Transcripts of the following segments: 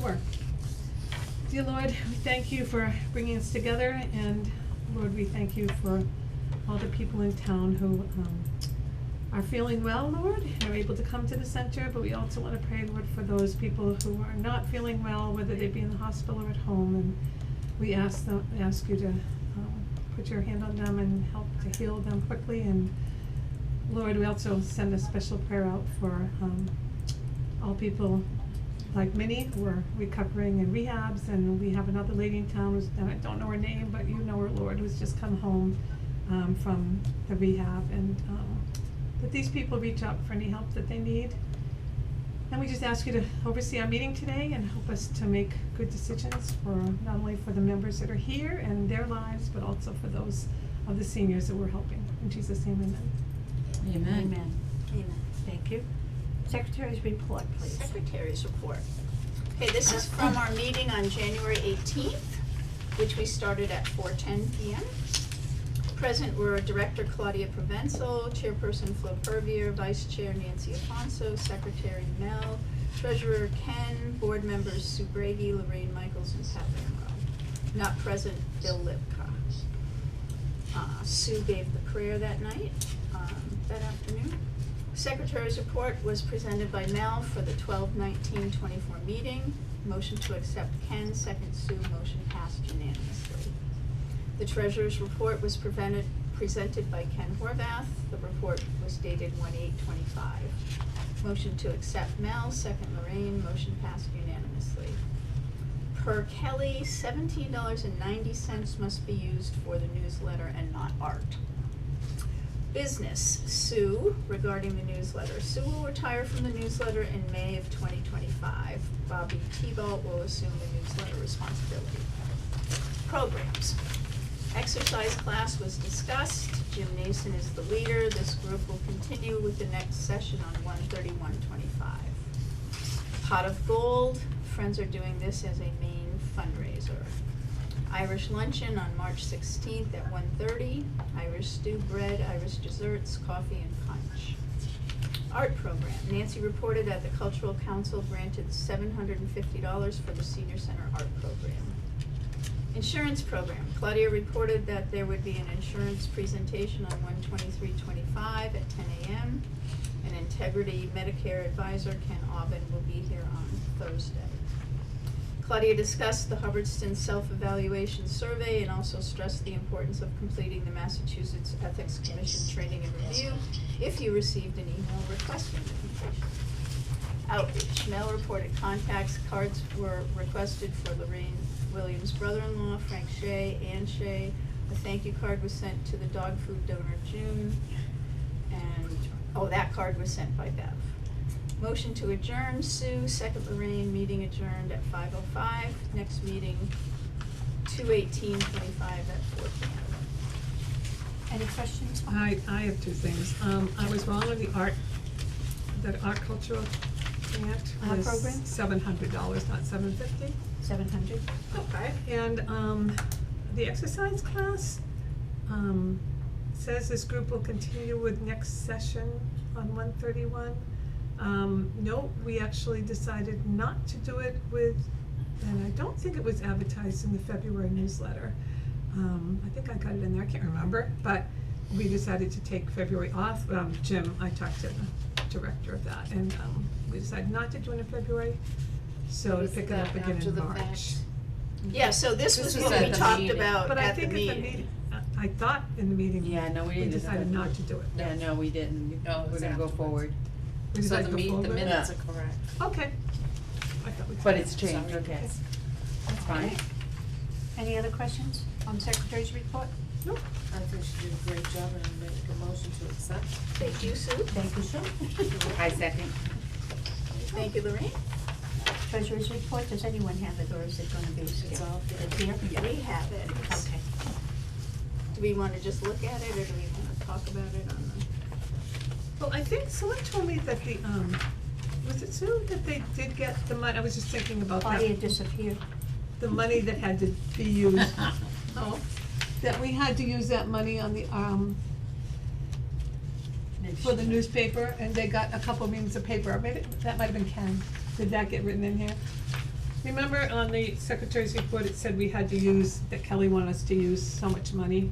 4. Dear Lord, we thank you for bringing us together, and Lord, we thank you for all the people in town who are feeling well, Lord, and are able to come to the center, but we also want to pray, Lord, for those people who are not feeling well, whether they be in the hospital or at home, and we ask you to put your hand on them and help to heal them quickly. And Lord, we also send a special prayer out for all people like Minnie who are recovering in rehabs, and we have another lady in town who's, and I don't know her name, but you know her, Lord, who's just come home from the rehab, and that these people reach out for any help that they need. And we just ask you to oversee our meeting today and help us to make good decisions for not only for the members that are here and their lives, but also for those of the seniors that we're helping. In Jesus' name, amen. Amen. Amen. Amen. Thank you. Secretary's report, please. Secretary's report. Okay, this is from our meeting on January 18th, which we started at 4:10 p.m. Present were Director Claudia Provenzel, Chairperson Flo Purvier, Vice Chair Nancy Afonso, Secretary Mel, Treasurer Ken, Board members Sue Brady, Lorraine Michaels, and Pat Monroe. Not present, Bill Lipka. Sue gave the prayer that night, that afternoon. Secretary's report was presented by Mel for the 12/19/24 meeting. Motion to accept Ken, second Sue, motion passed unanimously. The treasurer's report was presented by Ken Horvath. The report was dated 1/8/25. Motion to accept Mel, second Lorraine, motion passed unanimously. Per Kelly, $17.90 must be used for the newsletter and not art. Business, Sue, regarding the newsletter. Sue will retire from the newsletter in May of 2025. Bobby Thibault will assume the newsletter responsibility. Programs. Exercise class was discussed. Jim Nason is the leader. This group will continue with the next session on 1/31/25. Pot of Gold. Friends are doing this as a main fundraiser. Irish luncheon on March 16th at 1:30. Irish stew bread, Irish desserts, coffee, and punch. Art program. Nancy reported that the Cultural Council granted $750 for the Senior Center art program. Insurance program. Claudia reported that there would be an insurance presentation on 1/23/25 at 10 a.m. An Integrity Medicare advisor, Ken Aubin, will be here on Thursday. Claudia discussed the Hubbardston Self-Evaluation Survey and also stressed the importance of completing the Massachusetts Ethics Commission training and review if you received an email requesting the completion. Outreach. Mel reported contacts. Cards were requested for Lorraine Williams' brother-in-law, Frank Shea, Ann Shea. A thank you card was sent to the dog food donor, June. And, that card was sent by Bev. Motion to adjourn, Sue, second Lorraine, meeting adjourned at 5:05. Next meeting, 2/18/25 at 4 p.m. Any questions? I have two things. I was wrong on the art cultural grant Art was program? $700, not $750. 700. Okay. And the exercise class says this group will continue with next session on 1/31. No, we actually decided not to do it with, and I don't think it was advertised in the February newsletter. I think I got it in there, I can't remember, but we decided to take February off. Jim, I talked to the director of that, and we decided not to do it in February, so to pick it up again in March. Yeah, so this was was what at we the talked meeting. about But I at the think at the meeting. meeting, I thought in the meeting, Yeah, no, we we didn't. decided not to do it. Yeah, no, we didn't. No, it We're was gonna go afterwards. forward. We So decided to go the forward? minutes Yeah. are correct. Okay. I thought we But did. it's changed, Sorry. okay. That's fine. Any other questions on Secretary's report? Nope. I think she did a great job and I make a motion to accept. Thank you, Sue. Thank you, Sue. I second. Thank you, Lorraine. Treasurer's report, does anyone have it, or is it gonna be skipped? It's all It's here? We have it. Okay. Do we wanna just look at it, or do we wanna talk about it on the? Well, I think someone told me that the, was it Sue, that they did get the money, I was just thinking about that. Claudia disappeared. The money that had to be used. Oh, that we had to use that money on the, for the newspaper, and they got a couple reams of paper, maybe, that might have been Ken, did that get written in here? Remember on the secretary's report, it said we had to use, that Kelly wanted us to use so much money?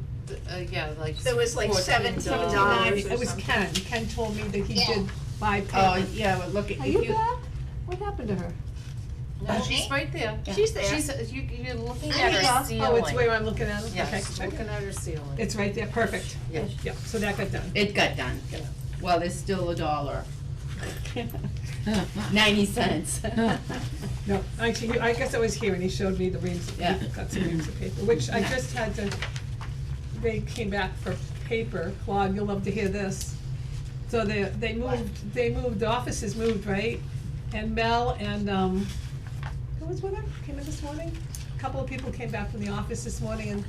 Yeah, like There was like $17 $79. or It was something. Ken told me that he Yeah. did buy paper. Oh, yeah, well, look at, Are if you you, back? What happened to her? No, she's right there. She's there. You're looking There at you her go. ceiling. Oh, it's where I'm looking at it? Okay. Yes, looking at her ceiling. It's right there, perfect. yeah, Yeah, so that got done. it got done. Yeah. Well, there's still $1. 90 cents. No, actually, I guess I was here and he showed me the reams, Yeah. he got some reams of paper, which I just had to, they came back for paper. Claude, you'll love to hear this. So they moved, the offices moved, right? And Mel and, who was with her, came in this morning? A couple of people came back from the office this morning and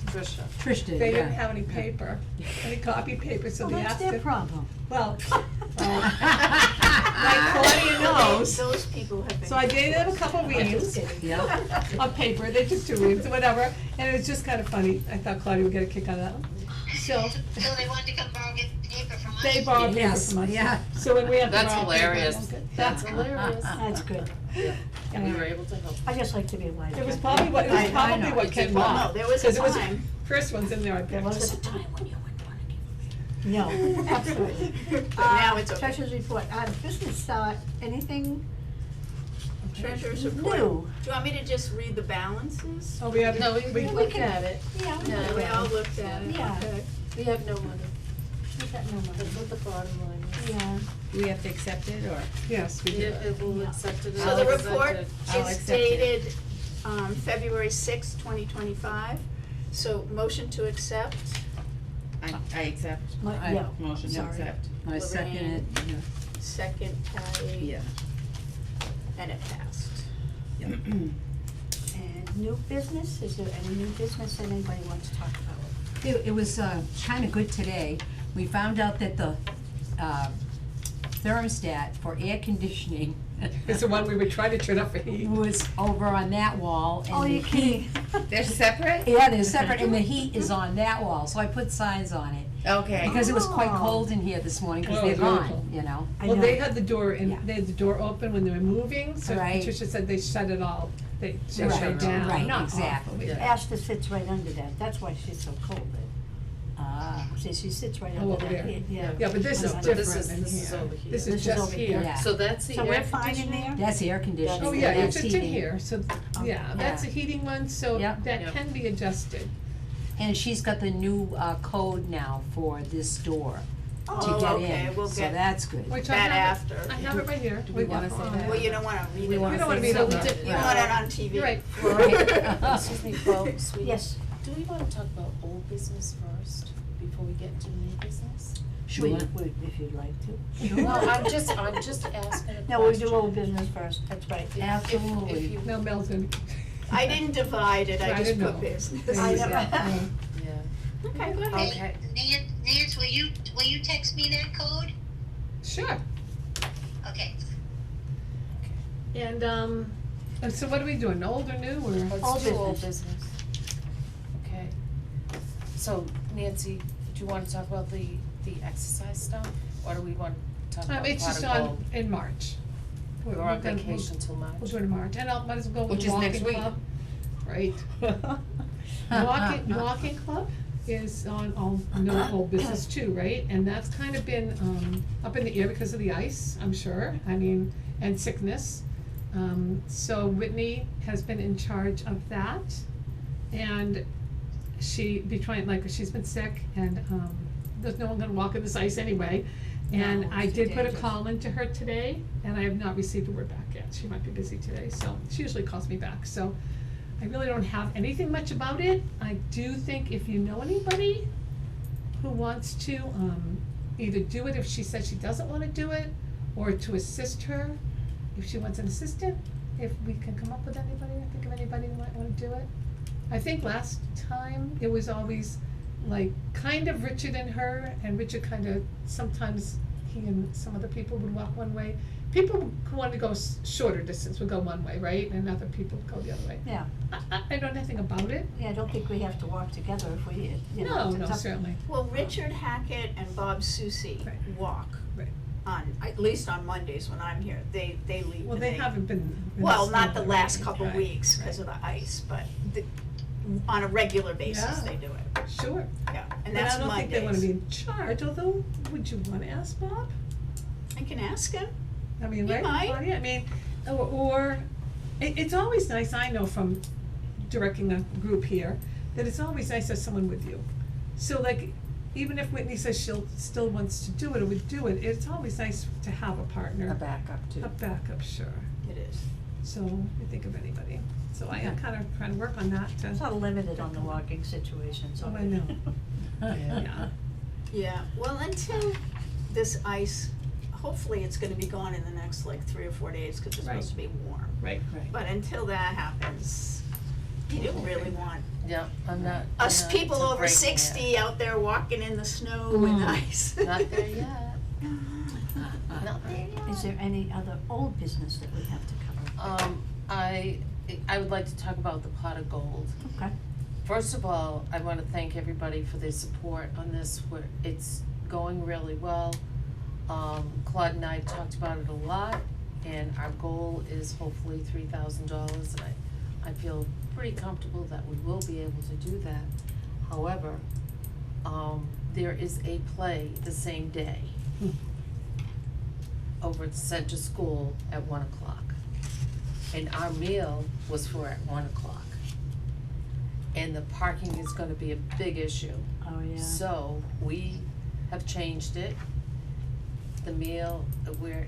Trisha. Trish did, they yeah. didn't have any paper, any copy paper, so Well, they that's asked their if, problem. well, like Claudia knows. Those people have been. So I gave them a couple reams Yeah. of paper, they took 2 reams or whatever, and it was just kind of funny. I thought Claudia would get a kick out of that one. So, So they wanted to come borrow get paper from us? they borrowed paper Yes, from us. yeah. So when we have to That's borrow paper, hilarious. I don't get- That's hilarious. That's good. And we were able to help. I just like to be alive. It was probably what, it was I probably know. what Ken Well, bought. no, there was a 'cause it was time. First one's in there, I There bet. was a time when you wouldn't wanna give them. No, absolutely. But now it's okay. Treasurer's report, business, anything Treasurer's report. new? Do you want me to just read the balances? Oh, we had, No, we we, looked at it. Yeah. Yeah, we all looked at it, Yeah. okay. We have no money. We got no money. That's what the bottom line is. Yeah. Do we have to accept it, or? yes, we Yeah, did. it will Yeah. accept it as So the presented. report I'll is accept it. dated, February sixth, 2025. So motion to accept, I accept. My- yeah. Motion to Sorry. accept. I second it, yeah. second Patty, Yeah. and it passed. And new business, is there any new business that anybody wants to talk about? It was kinda good today. We found out that the thermostat for air conditioning It's the one we would try to turn up for heat. was over on that wall and Oh, the you heat. kidding? They're separate? Yeah, they're separate and the heat is on that wall, so I put signs on it. Okay. Because it was quite Oh. cold in here this morning, cause Oh, they're it's really gone, cold. you know? I Well, know. they had the door, and Yeah. they had the door open when they were moving, so Right. Patricia said they shut it all, they shut Right, it down. right, Not off, exactly. but yeah. Asta sits right under that, that's why she's so cold, Ah, see, she sits right Oh, under over that, there. yeah. Yeah, but this is So different this is- in this is here. over here. This is This is just over here. here. Yeah. So that's the So air we're fine in conditioning? there? that's air conditioning, Oh, and yeah, that's it's heating. in here, so, yeah, that's a heating one, so Yep. that Yep. can be adjusted. And she's got the new code now for this door to Oh, get okay, in, we'll so get that's good. Which that I have it, after. I have it right here. Do we wanna got say it. that? Well, you don't wanna read it. We wanna We don't wanna say read it. something. did- You Right. want it on TV. You're right. Excuse me, folks, Yes, do we wanna talk about old business first, before we get into new business? Sure. if you'd like to. No, I'm just asking a question. No, we do old business first, that's right. If- Absolutely. If you, Now Mel's gonna. I didn't divide it, I I just didn't put know. business. I know. yeah, Okay, go ahead. okay. Nance, will you text me that code? Sure. Okay. And so what are we doing, old or new, or? Old Let's do old business. business. Okay. So Nancy, do you wanna talk about the exercise stuff, or do we want to talk about It's just pot of on, gold? in March. We're on vacation till March. We'll do it in March, and might as well go with Which is next walking week. club. Right. Walking club is on no old business too, right? And that's kind of been, up in the air because of the ice, I'm sure, I mean, and sickness. So Whitney has been in charge of that, and she's been sick, and, there's no one gonna walk in this ice anyway. And No, I it's did put a dangerous. call into her today, and I have not received a word back yet. She might be busy today, so she usually calls me back, so I really don't have anything much about it. I do think if you know anybody who wants to, either do it if she says she doesn't wanna do it, or to assist her, if she wants an assistant, if we can come up with anybody, I think of anybody who might wanna do it. I think last time it was always like kind of Richard and her, and Richard kinda, sometimes he and some other people would walk one way. People who wanted to go shorter distance would go one way, right, and other people would go the other way. Yeah, I know nothing about it. yeah, I don't think we have to walk together if we, you know. No, it's no, up- certainly. Well, Richard Hackett and Bob Susi Right. walk. Right. at least on Mondays when I'm here, they leave. Well, and they haven't been. in Well, the not snow the or last anything, couple right, weeks because of the ice, but on a regular basis, Yeah. they do it, Sure. yeah, and that's But I don't think they wanna Mondays. be in charge, although, would you wanna ask Bob? I can ask him. I mean, He right, might. Claudia, I mean, or, it's always nice, I know from directing a group here, that it's always nice to have someone with you. So like, even if Whitney says she'll, still wants to do it or would do it, it's always nice to have a partner. A backup too. A backup, sure. It is. So, you think of anybody. So I am Okay. kinda trying to work on that to. It's not limited on the walking situation, so. Oh, I know. Yeah. Yeah, well, until this ice, hopefully it's gonna be gone in the next like 3 or 4 days, cause it's Right. supposed to be warm. Right. But until that happens, you don't really want Yeah, I'm not. us I'm not people over breaking it. 60 out there walking in the snow and ice. Not there yet. Not there yet. Is there any other old business that we have to cover? I would like to talk about the pot of gold. Okay. First of all, I wanna thank everybody for their support on this, it's going really well. Claude and I talked about it a lot, and our goal is hopefully $3,000, and I feel pretty comfortable that we will be able to do that. However, there is a play the same day over at the Center School at 1:00. And our meal was for at 1:00. And the parking is gonna be a big issue. Oh, yeah. So we have changed it. The meal, we're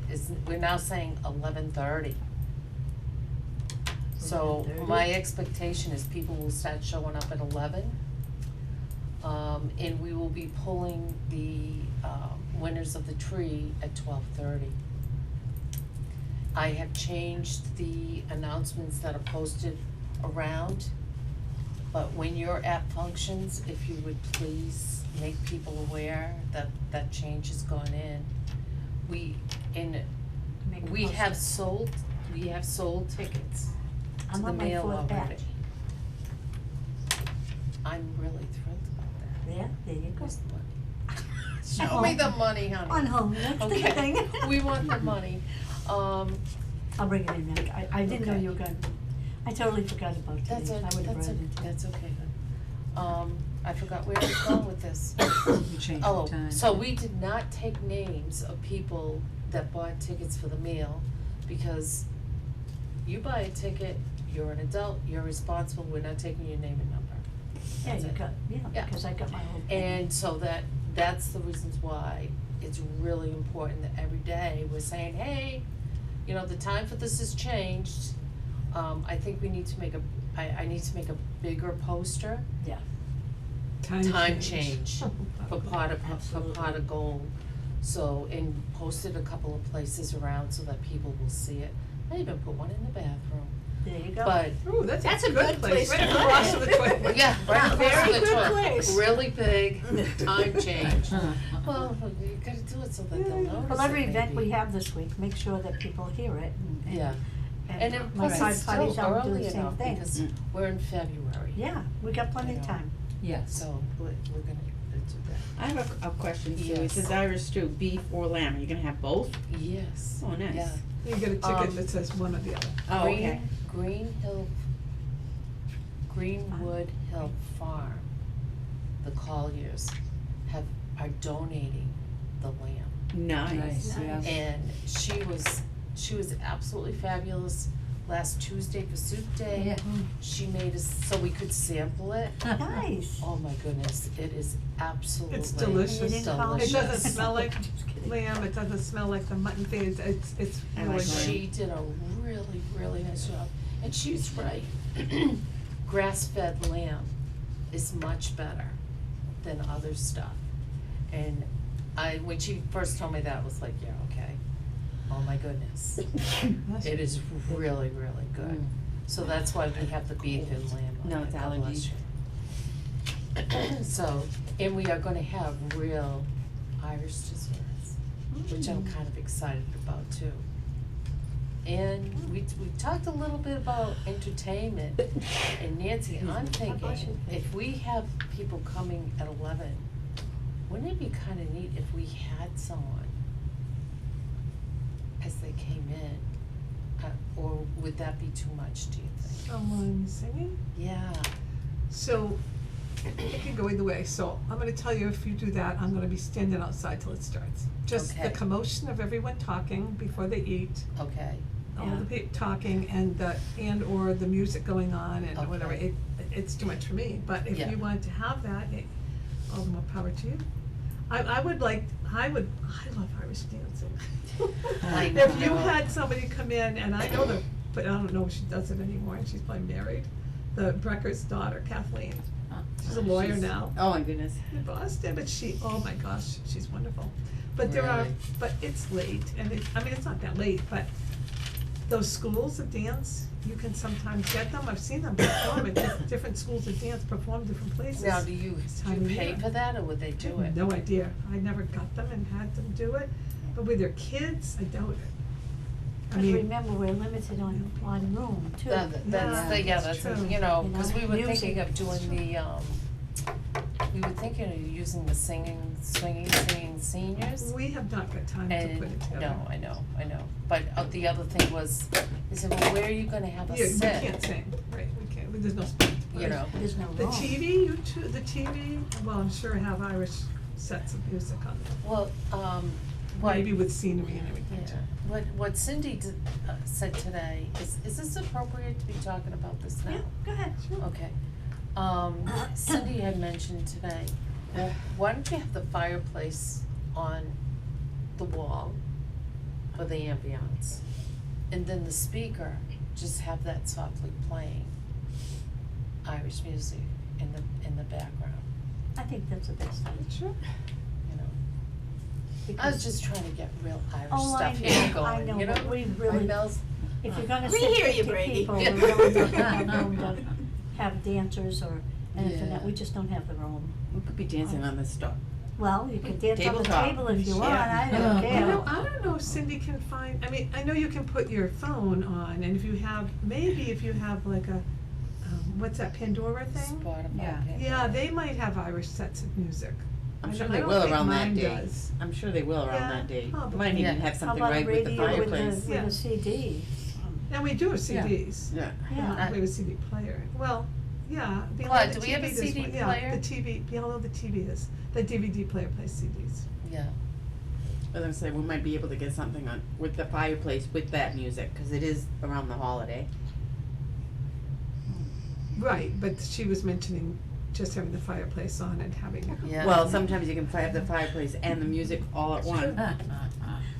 now saying 11:30. So 11:30? my expectation is people will start showing up at 11. And we will be pulling the winners of the tree at 12:30. I have changed the announcements that are posted around, but when you're at functions, if you would please make people aware that that change has gone in. We Make a we have poster. sold tickets to I'm the on my mail fourth already. batch. I'm really thrilled about that. Yeah, there you go. Where's the money? Show me the money, honey. On home, that's the Okay, thing. we want the money. I'll bring it in now. I didn't know Okay. you were gonna, I totally forgot about today. That's I would have brought it in. that's okay, hon. I forgot where I was going with this. You changed the Oh, time. so we did not take names of people that bought tickets for the meal, because you buy a ticket, you're an adult, you're responsible, we're not taking your name and number. Yeah, That's you it. got, Yeah. yeah, because I got my whole thing. And so that's the reasons why it's really important that every day we're saying, hey, you know, the time for this has changed. I think we need to make I need to make a bigger poster, Yeah. time change for pot of Absolutely. gold. So, and posted a couple of places around so that people will see it. I even put one in the bathroom, There you go. but Ooh, that's That's a a good good place, place right to across put from it. the toilet. yeah, right Very across the good toilet. place. Really big, time change. Well, you gotta do it so that they'll notice Well, every it event we maybe. have this week, make sure that people hear it and. Yeah. And then my plus side it's parties still out do early the same enough thing. because we're in February. Yeah, we got plenty You of know. time. Yes. So we're gonna do I have a question, Sue. It Yes. says Irish stew, beef or lamb. Are you gonna have both? that. Yes. Oh, nice. Yeah. You get a ticket Um, that says one or the other. Oh, okay. Greenwood Hill Farm, the Colliers are donating the lamb. Nice. Nice. And she was absolutely fabulous. Last Tuesday for soup day, Yeah. she made us so we could sample it. Nice. Oh my goodness, it is absolutely It's delicious. You didn't call me? It doesn't delicious. smell like Just kidding. lamb, it doesn't smell like the mutton thing, it's I really like good. She did a really, really nice job, and she's right. Grass-fed lamb is much better than other stuff. And when she first told me that, I was like, yeah, okay. Oh my goodness. It is really, really good. So that's why we have the beef and lamb on No, it. it's God bless allergy. you. So, and we are gonna have real Irish desserts, which I'm kind of excited about too. And we talked a little bit about entertainment, and Nancy, I'm thinking, if we have people coming at 11, wouldn't it be kinda neat if we had someone because they came in, or would that be too much, do you think? Someone singing? Yeah, So, it can go either way, so I'm gonna tell you, if you do that, I'm gonna be standing outside till it starts. Just the Okay. commotion of everyone talking before they eat, okay, all the people talking and/or the music going on and whatever, Okay. it's too much for me, but if Yeah. you want to have that, all the more power to you. I love Irish dancing. I If you know. had somebody come in, and I know but I don't know if she does it anymore, and she's probably married, the Brecker's daughter, Kathleen, she's a lawyer now Oh my goodness. in Boston, but oh my gosh, she's wonderful. But Really? but it's late, and it's not that late, but those schools of dance, you can sometimes get them, I've seen them perform at different schools of dance, perform different places. now do you time of pay year. for that, or would they I do have it? no idea, I never got them and had them do it, but with their kids, I doubt it. I But mean, remember, we're limited on room too. That's, true. you know, You cause know, we were music. thinking of doing we were thinking of using the singing seniors. we have not got time to And, put it together. no, I know, but the other thing was, they said, well, where are you gonna have us Yeah, sit? we can't sing, right, there's no space. You know, There's no room. The TV, well, I'm sure have Irish sets of music on there, well, what, maybe with scenery and everything too. yeah, what Cindy said today, is this appropriate to be talking about this now? Yeah, go ahead, sure. Okay, Cindy had mentioned today, well, why don't you have the fireplace on the wall for the ambiance? And then the speaker, just have that softly playing Irish music in the background, I think that's the best thing. Sure. you know? I because- was just trying to get real Irish Oh, I stuff know, here I going, know, you know? but we really- Mel's- If you're gonna We sit hear you, 50 Brady. people, we really don't have room to have dancers or anything, Yeah. we just don't have the room. We could be dancing on the stove. Well, you could dance on the Tabletop. table if you want, Yeah. I don't care. I don't know if Cindy can find, I mean, I know you can put your phone on, and if you have like a, what's that, Pandora thing? Spotify. Yeah. Yeah, they might have Irish sets of music. I'm I sure don't- they I don't will think around that mine day. does. I'm sure they will around Yeah, that day. probably. Might even Yeah. have How something about right with the radio fireplace. Yeah. with a CD? And we do have CDs. Yeah. Yeah. We have a CD player. Well, yeah. Claude, do we have a does CD one. player? Yeah, the TV, below the TV is, the DVD player plays CDs. Yeah, I was gonna say, we might be able to get something on, with the fireplace with that music, cause it is around the holiday. Right, but she was mentioning just having the fireplace on and having it. yeah. Well, sometimes you can have the fireplace and the music all at once.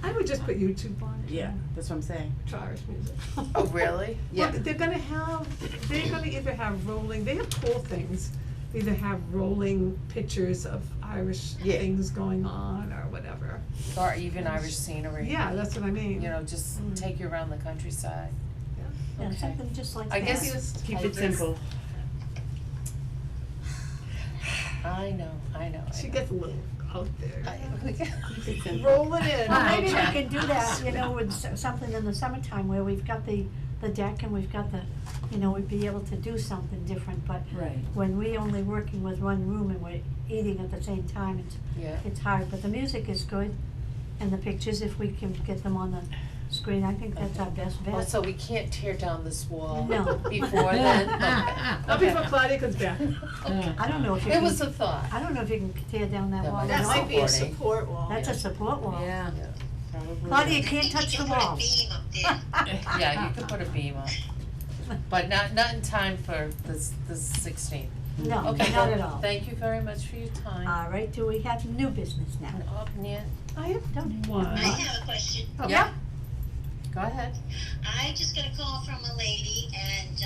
I would just put YouTube on. Yeah, that's what I'm saying. To Irish music. Oh, really? Yeah. Well, they're gonna either have rolling, they have cool things. They either have rolling pictures of Irish Yeah. things going on or whatever. Or even Irish scenery. Yeah, that's what I mean. You know, just take you around the countryside. Yeah, Okay. something just like I that. guess Keep it simple. I know. She gets a little out there. Keep it simple. Rolling in. Well, maybe we Okay. can do that, you know, with something in the summertime where we've got the deck and we've got we'd be able to do something different, but Right. when we only working with one room and we're eating at the same time, Yeah. it's hard, but the music is good, and the pictures, if we can get them on the screen, I think that's our best bet. Oh, so we can't tear down this wall No. before then? Not Okay. before Claudia comes back. I don't know if you It can, was a thought. I don't know if you can tear down that That wall might at That all. might be a Supporting. support wall. That's a support wall. Yeah. Claudia, you I can't think touch you the can put a wall. beam up there. Yeah, you could put a beam up, but not in time for the 16th. No, Okay, not well, at all. thank you very much for your time. All right, do we have new business now? And, Nan, I have Don't- one. I have a question. yeah, go ahead. I just got a call from a lady, and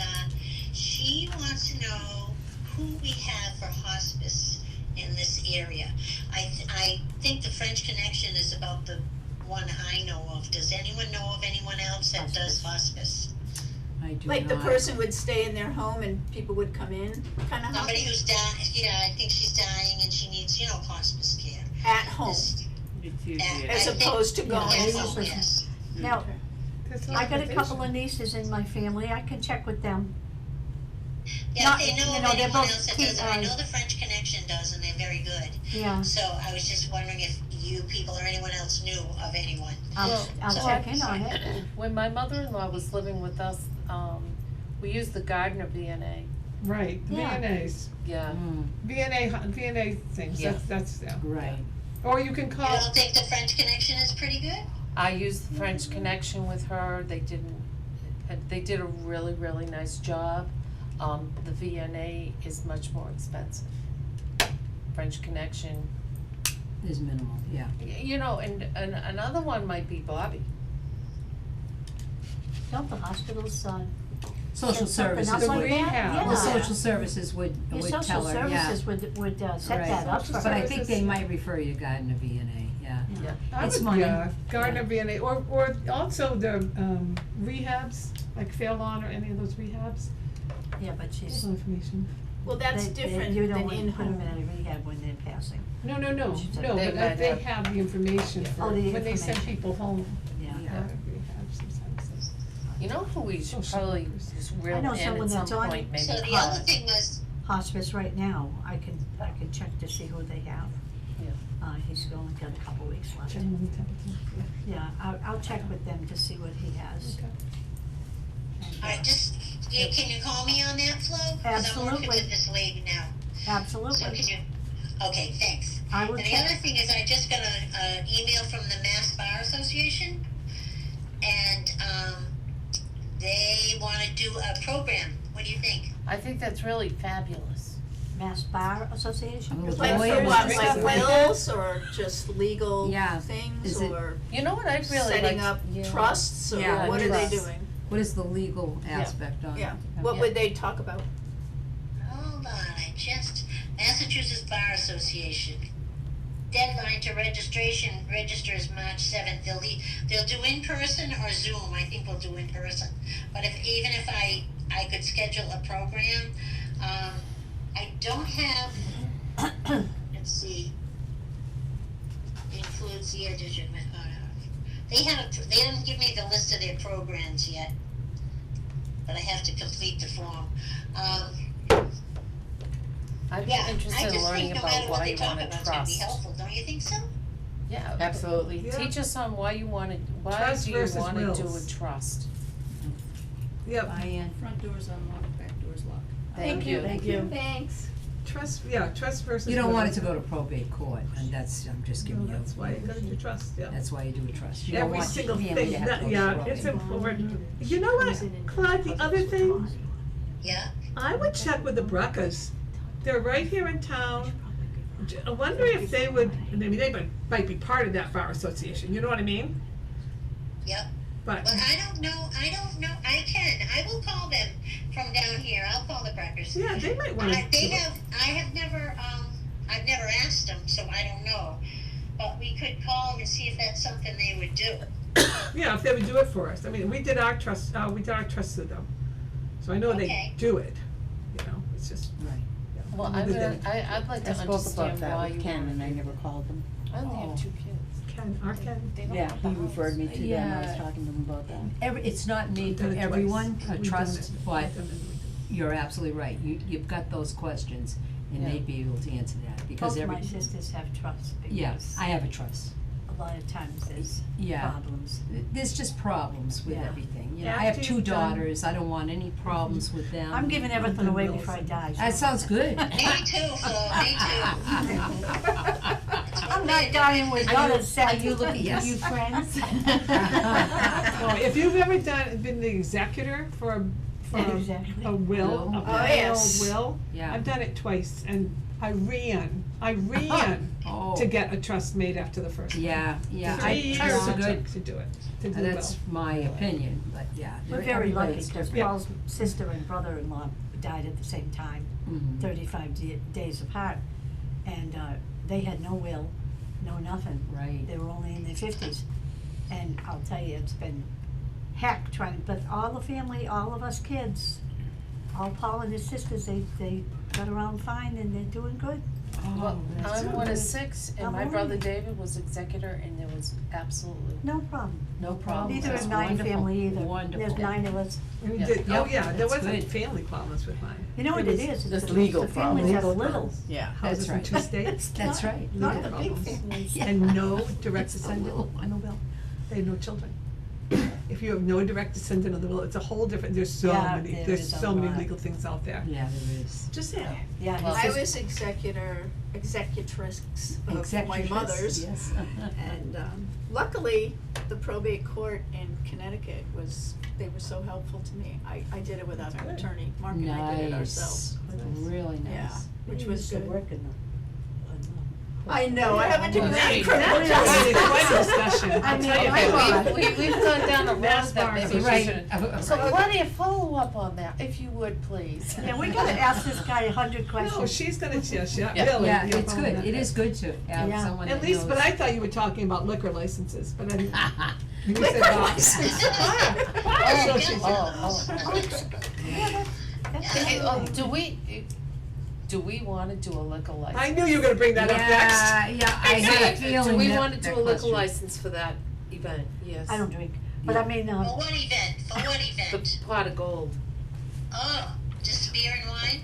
she wants to know who we have for hospice in this area. I think the French Connection is about the one I know of. Does anyone know of anyone else that does hospice? I do Like the not. person would stay in their home and people would come in, kind of Somebody house? who's dying, yeah, I think she's dying and she needs, hospice care. At home, This- It's usually, as I think- opposed to Yeah, going it is Yes, usually- yes. Now, There's I got a couple hospitalization. of nieces in my family, I can check with them. Yeah, Not- if they know you of know, they're anyone both else that key- does it. I know the French Connection does, and they're very good. Yeah, So I was just wondering if you people or anyone else knew of anyone. Well, I'll so- check in on it. When my mother-in-law was living with us, we used the Gardner VNA, Right, the Yeah. VNAs, yeah. VNA things, Yeah. that's, yeah. Right. Or you can You call, don't think the French Connection is pretty good? I used the French Connection with her, they did a really, really nice job. The VNA is much more expensive. French Connection, Is minimal, yeah. you know, and another one might be Bobby. Don't the hospitals, Social set something services up The like would, that? rehab. Yeah. the social services would Your tell social her, yeah. services would set Right. that up for Social But I her. think they services. might refer you to Gardner VNA, yeah. Yeah. I It's would, money. yeah, Gardner VNA, or also the, rehabs, like Fairlawn or any of those rehabs, Yeah, but she's, some information. Well, that's different you than don't want to put them in-home. in a rehab when they're passing, No, They but might if they have- have the information for, Oh, the when they send information. people home, yeah. rehab sometimes. You know who we should Social probably workers. just I reel know in someone at some that's on- point, maybe So the Clyde. other thing was, Hospice right now, I can check to see who they have. Yeah. He's only got a couple weeks left. Gentleman Templeton, Yeah, I'll check with them to see what he has. okay. And, alright, just, yeah, can you call me on that, Flo? 'Cause I'm working Absolutely. with this lady now. So can Absolutely, you, okay, thanks. I will And the check. other thing is, I just got a email from the Mass Bar Association, and, they wanna do a program, what do you think? I think that's really fabulous. Mass Bar Association? With Like for lawyers what, and like stuff like that? wills or just legal Yeah. things Is it- or You know what I'd really like? setting up yeah. trusts or Yeah, what are they trust. doing? What is the legal aspect on it? Yeah, what would they talk about? Hold on, Massachusetts Bar Association. Deadline to register is March 7th. They'll do in person or Zoom. I think we'll do in person. But even if I could schedule a program, I don't have, let's see, includes the edition. They didn't give me the list of their programs yet, but I have to complete the form. I'd be Yeah, I interested in just learning think no about matter what why they you talk wanna about, it's gonna be trust. helpful, don't you think so? Yeah. Absolutely. Yeah. Teach us on why do Trust you versus wanna do wills. a trust? Yep, Diane, Front door's unlocked, back door's locked. Thank you. Thank you. Thanks. trust versus. you don't want it to will. go to probate court, and that's, I'm just giving No, you. that's why you gotta do trust, yeah. That's why you do a trust. You don't Every want single family thing, to have to go to yeah, probate. it's important. You know what, Claude, the other thing, Yeah. I would check with the Bruckers. They're right here in town. I wonder if they would, I mean, they might be part of that bar association, you know what I mean? Yep. But, Well, I don't know, I will call them from down here, I'll call the Breckers. yeah, they might wanna do it. I've never asked them, so I don't know. But we could call them and see if that's something they would do. Yeah, if they would do it for us. I mean, we did our trust with them. So I know they Okay. do it, you know, it's just. Right. yeah. Well, I'd like to I spoke about understand that why with you Ken wanna and I do never called him. I only Oh. have 2 kids. Ken, our Ken. They don't Yeah, have he the referred me house. to them, I was Yeah. talking to him about that. It's not made We've done for it twice. everyone, a We've done trust, it. but We've done it. you're absolutely right, you've got those questions, and Yeah. they'd be able to answer that, because Both every. my sisters have trusts Yeah, because I have a trust, a lot of times there's Yeah. problems. there's just problems with Yeah. everything, you know, I have After 2 you've done- daughters, I don't want any problems with them. I'm giving everything away before I die. That sounds good. Me too, Flo, me too. I'm not dying with Are you- daughters, sad. are you looking- yes. You friends? Well, if you've ever been the executor for Exactly. a will, Will. a Oh, yes. will, Yeah. I've done it twice, and I ran Oh. to get a trust made after the first one. Yeah, yeah, 3 years that's it good, took to do it, to do the will. that's my opinion, but yeah. We're very lucky everybody's because different. Paul's sister and brother-in-law died at the same time, Mhm. 35 days apart. And they had no will, no nothing. Right. They were only in their 50s. And I'll tell you, it's been heck trying, but all the family, all of us kids, all Paul and his sisters, they got around fine and they're doing good. Well, that's I'm one good. of 6, and I'm my brother only- David was executor, and there was absolutely No problem. No problem. Neither That's is mine wonderful. family either. Wonderful. There's 9 of us. We Yeah. did, oh Yep, yeah, there that's wasn't good. family problems with mine. You know what it was is? just It's legal the families problems. have Legal little. problems. Yeah. Houses in right. 2 states. That's right. Not Legal the big problems. families. And no direct It's a descendant, little no will. They had no children. If you have no direct descendant of the will, it's a whole different, there's so Yeah, many, there there's is a so many lot. legal things out there. Yeah, there is. Just saying. Yeah, Well, his I sis- was executrix of my Executress, mother's. yes. And luckily, the probate court in Connecticut they were so helpful to me. I did it without an Good. attorney. Mark and I did it ourselves. Nice, really nice. Yeah, which You was used to good. work in the. I know, I have a degree Well, in there criminal you go. justice. It's quite a discussion, I I'll mean, tell you. my God. Okay, we've gone down a road Mass that bar maybe we Right. shouldn't. So Claudia, follow up on that, if you would, please. Yeah, we gotta ask this guy 100 questions. No, she's gonna, yes, yeah, Yeah. really. Yeah, you're it's following good, that. it is good to have Yeah. someone that At knows. least, but I thought you were talking about liquor licenses, but I didn't. You Liquor said bar. license. Bar. Bar Oh, association. Yeah, that's Hey, good. do we wanna do a liquor license? I knew you were gonna bring that up next. Yeah, I had a feeling Do we that- wanna do that a liquor question. license for that event? Yes. I don't drink, but I mean, For what event? For what The event? pot of gold. Oh, just beer and wine?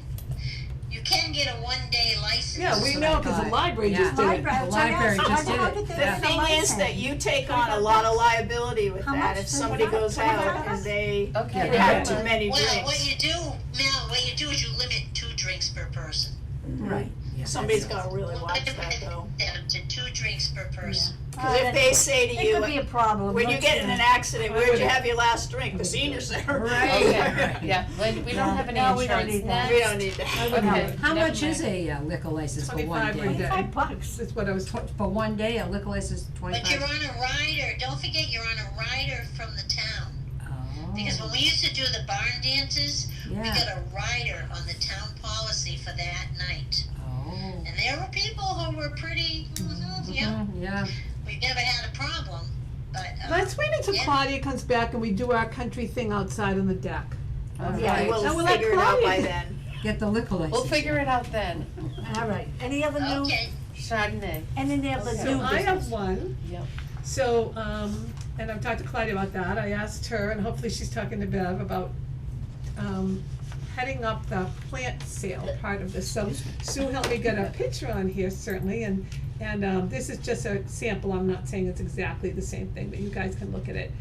You can get a 1-day license. Yeah, we That's what know, I cause the thought. library Yeah. just did it. library, The so I library asked, just how did did it. they The get thing is license? that you take on a lot of liability with How that much if does somebody it goes cost? out and they Okay. have too many Well, what drinks. you do, Mel, what you do is you limit 2 drinks per person. Right, yeah. Somebody's that's- gotta really watch that though. Down to 2 drinks per person. Cause if they say to It could be you, a problem. when you let's get in see. an accident, where'd you have your last drink? The senior center. Right. Okay, yeah, we don't have any No, we don't insurance. need that. We don't need that. Okay. How never much is mind. a liquor license for one 25 per day? day. $25. That's what I was told. For one day, a liquor license, But you're 25? on a rider, don't forget you're on a rider from the town. Oh, Because when we used to do the barn dances, we yeah, got a rider on the town policy for that night. oh. And there were people who were pretty, yeah, Yeah, we've never had a problem, but, Let's wait until yeah. Claudia comes back and we do our country thing outside on the deck. Yeah, Alright. So we'll we'll let figure it out by Claudia- then. get the liquor license. We'll figure it out then. All right, any other new, Okay, Chardonnay. any other Okay. new So I have business? one. Yep. So, and I've talked to Claudia about that, I asked her, and hopefully she's talking to Bev about, heading up the plant sale part of this, so Sue helped me get a picture on here certainly, and this is just a sample, I'm not saying it's exactly the same thing, but you guys can look at it.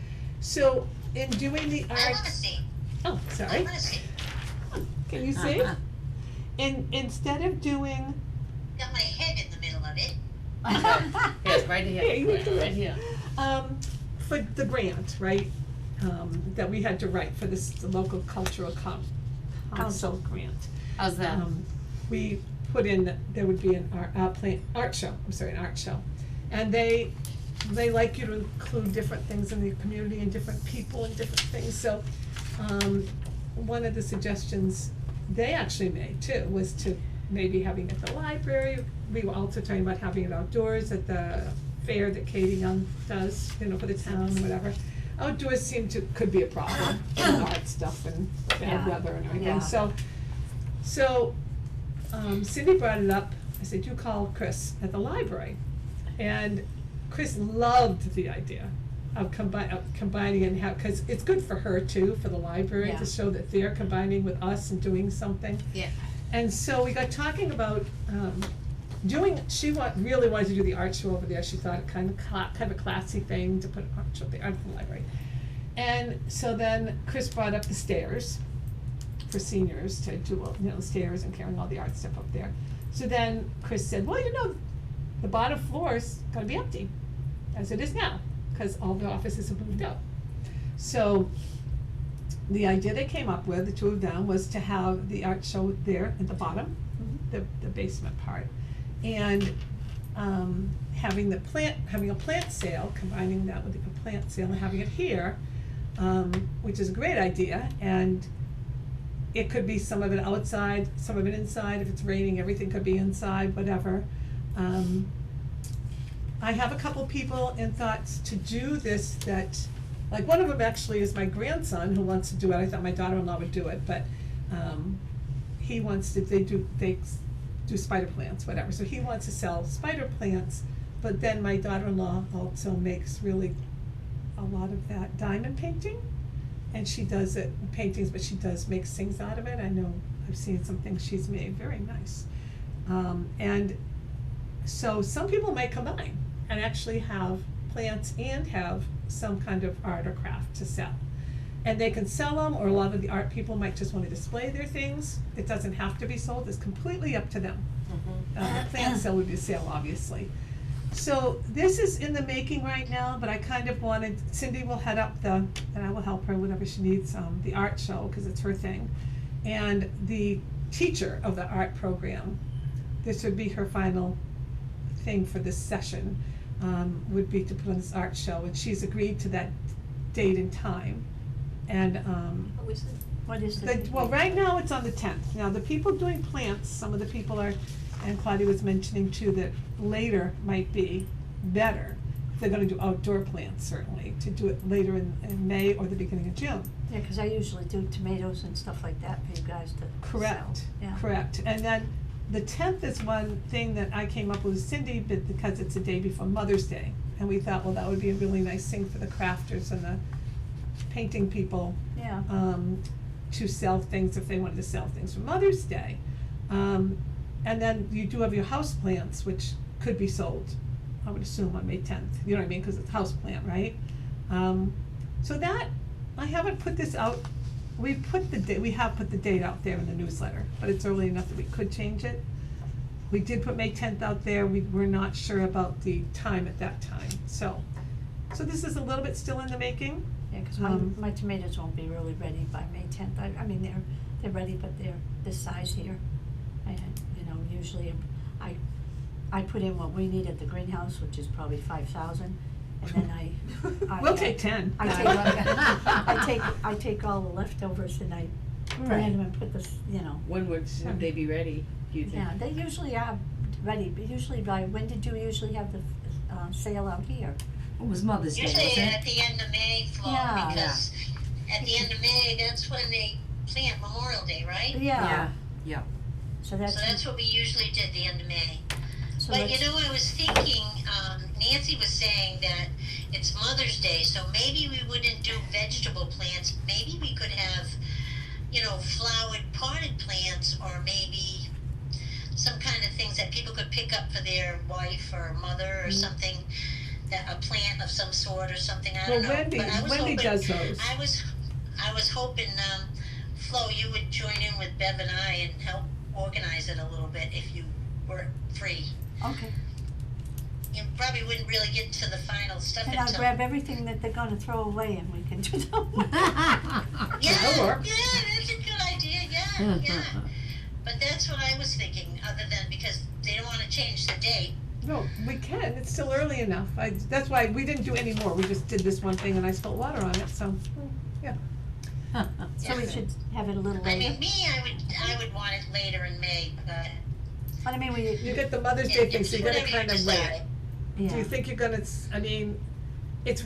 So, in doing the I art, wanna see, oh, I sorry, wanna see, can you see? Instead of doing, got my head in the middle of it. Yes, right Here, here, you right, do it. right here. for the grant, right, that we had to write for this, the local cultural council grant. How's that? We put in that there would be an art show, and they like you to include different things in the community and different people and different things, so, one of the suggestions they actually made too, was to maybe having it at the library, we were also talking about having it outdoors at the fair that Katie Young does, you know, for the town, whatever. Outdoors could be a problem, with art stuff and bad Yeah. weather and everything, Yeah. so, Cindy brought it up, I said, you call Chris at the library. And Chris loved the idea of combining and cause it's good for her too, for the library, Yeah. to show that they're combining with us and doing something. Yeah. And so we got talking about, really wanted to do the art show over there, she thought it kind of a classy thing to put an art show at the library. And so then Chris brought up the stairs for seniors to do, the stairs and carrying all the art stuff up there. So then Chris said, well, the bottom floor's gonna be empty, as it is now, cause all the offices have moved out. So the idea they came up with, the two of them, was to have the art show there at the bottom, the basement part. And having a plant sale, combining that with a plant sale and having it here, which is a great idea, and it could be some of it outside, some of it inside, if it's raining, everything could be inside, whatever. I have a couple people in thoughts to do this that, like one of them actually is my grandson who wants to do it, I thought my daughter-in-law would do it, but, he wants to, do spider plants, whatever, so he wants to sell spider plants, but then my daughter-in-law also makes really a lot of that diamond painting, and she does it in paintings, but she does make things out of it. I know, I've seen some things she's made, very nice. And so some people might combine and actually have plants and have some kind of art or craft to sell. And they can sell them, or a lot of the art people might just wanna display their things. It doesn't have to be sold, it's completely up to them. The plant sale would be a sale, obviously. So this is in the making right now, but I kind of wanted, Cindy will head up and I will help her, whatever she needs, the art show, cause it's her thing. And the teacher of the art program, this would be her final thing for this session, would be to put on this art show, and she's agreed to that date and time. And, What was it? What is the? well, right now it's on the 10th. Now, the people doing plants, some of the people are, and Claudia was mentioning too, that later might be better. They're gonna do outdoor plants, certainly, to do it later in May or the beginning of June. Yeah, 'cause I usually do tomatoes and stuff like that for you guys to Correct, sell. Yeah. correct. And then the 10th is one thing that I came up with Cindy, but because it's a day before Mother's Day. And we thought, well, that would be a really nice thing for the crafters and the painting people, Yeah. to sell things if they wanted to sell things for Mother's Day. And then you do have your house plants, which could be sold, I would assume, on May 10th, you know what I mean, cause it's house plant, right? So that, I haven't put this out, we have put the date out there in the newsletter, but it's early enough that we could change it. We did put May 10th out there, we were not sure about the time at that time, so this is a little bit still in the making. Yeah, 'cause Um, my tomatoes won't be really ready by May 10th. I mean, they're ready, but they're this size here. And, you know, usually I put in what we need at the greenhouse, which is probably 5,000, and then I We'll take 10. I take all the leftovers and I put Right. in them and put this, you know. When would they be ready, do you think? Yeah, they usually are ready, but usually when did you usually have the sale out here? It was Mother's Day, Usually wasn't at it? the end of May, Flo, Yeah. because at the end of May, that's when they plant Memorial Day, right? Yeah. Yeah. So that's. So that's what we usually did, the end of May. so But let's- you know, I was thinking, Nancy was saying that it's Mother's Day, so maybe we wouldn't do vegetable plants. Maybe we could have, you know, flowered potted plants, or maybe some kind of things that people could pick up for their wife or mother or something, that a plant of some sort or something, I don't know. Well, But I was Wendy hoping, does those. I was hoping, Flo, you would join in with Bev and I and help organize it a little bit if you were free. Okay, You probably wouldn't really get to the final stuff and I'll until. grab everything that they're gonna throw away and we can do them. Yeah, That'll work. yeah, that's a good idea, yeah. But that's what I was thinking, other than because they don't wanna change the date. No, we can, it's still early enough. That's why we didn't do any more, we just did this one thing and I spilled water on it, so, yeah. So we should have it a little I later. mean, me, I would want it later in May, but But I mean, You get the Mother's Day thing, so you gotta whatever you kind of weigh it. decide. yeah. Do you think you're gonna, I mean, it's